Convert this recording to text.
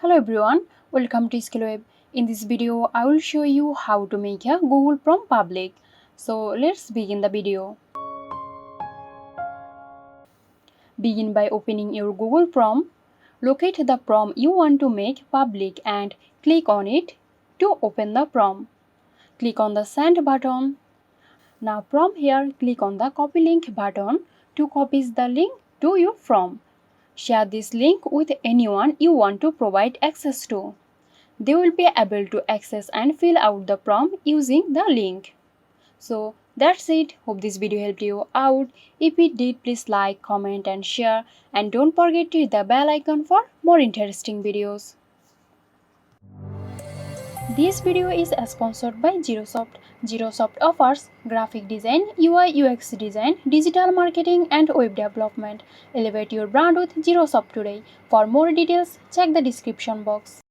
Hello everyone, welcome to SkillWeb. In this video, I will show you how to make a Google Form public. So let's begin the video. Begin by opening your Google Form. Locate the form you want to make public and click on it to open the form. Click on the Send button. Now from here, click on the Copy Link button to copy the link to your form. Share this link with anyone you want to provide access to. They will be able to access and fill out the form using the link. So that's it. Hope this video helped you out. If it did, please like, comment and share, and don't forget to hit the bell icon for more interesting videos. This video is sponsored by Zerosoft. Zerosoft offers graphic design, UI UX design, digital marketing and web development. Elevate your brand with Zerosoft today. For more details, check the description box.